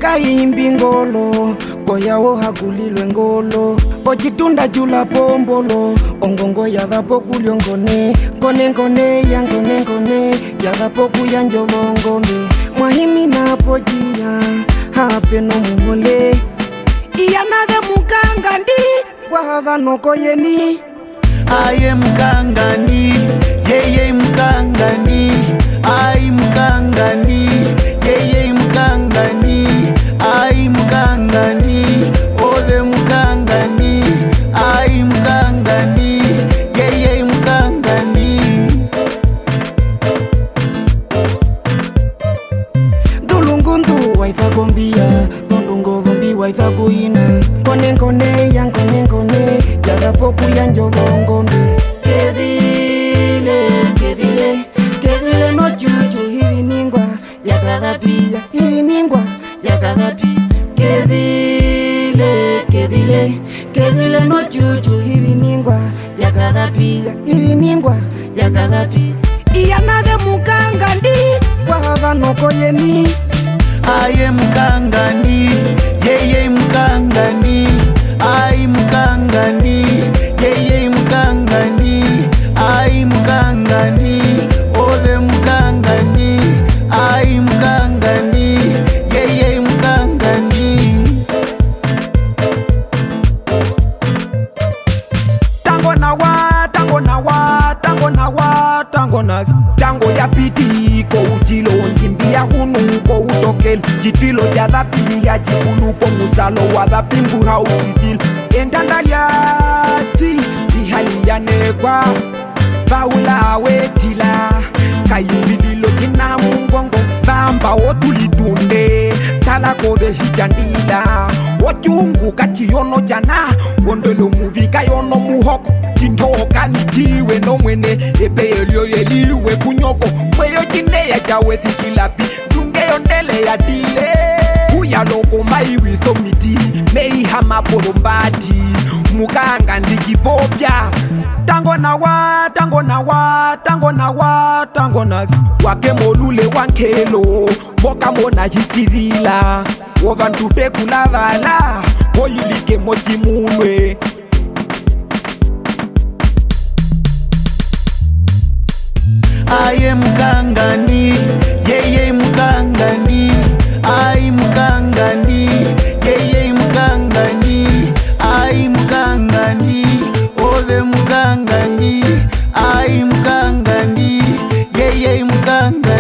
kaimbi ngolo koyawo hakulilwe ngolo ochitunda chula pombolo ongongo yagapo kulyongone ngone yagapo kuyanjovongombe mwahimi napojiya hape no mumole iyanage mukangandi wahadha noko yeni aye mkangani yeye mkangani ai mkangani yeye mkangani ai mkangani ove mkangani ai mkangani yeye mkangani dulungundu waithagombia ndungo dhombi waithaguina ngone yagapo kuyanjovongombe kedile no chuchu hivi ningwa yakadhapia hivi ningwa yakadhapi kedile no chuchu hivi ningwa yakadhapia hivi ningwa yakadhapi iyanage mukangandi wahava noko yeni aye mkangani yeye mkangani ai mkangani yeye mkangani ai mkangani ove mkangani ai mkangani yeye mkangani tango ya piti ko utilo njimbia hunu ko utokel jitilo ya dhapi ya jikulu ko musalo wa dhapi mbuha ukikil entandaliati ihali ya negwa vaula wetila kaimbililo kina mungongo vamba otulidunde talakode hijandila wachungu kachiyono jana wondolo muvika yono muhoko kintoka nijiwe no mwene ebelio yeliwe kunyoko mweyo jinde ya jawe thikilapi dunge yondele ya dile kuya loko maiwiso miti mei hama porombati mukanga ndikipopya tango na wake molule wankelo moka mona hikirila wovantute kulavala woyilike mojimunwe aye mkangani yeye mkangani ai mkangani yeye mkangani ai mkangani ove mkangani ai mkangani yeye mkangani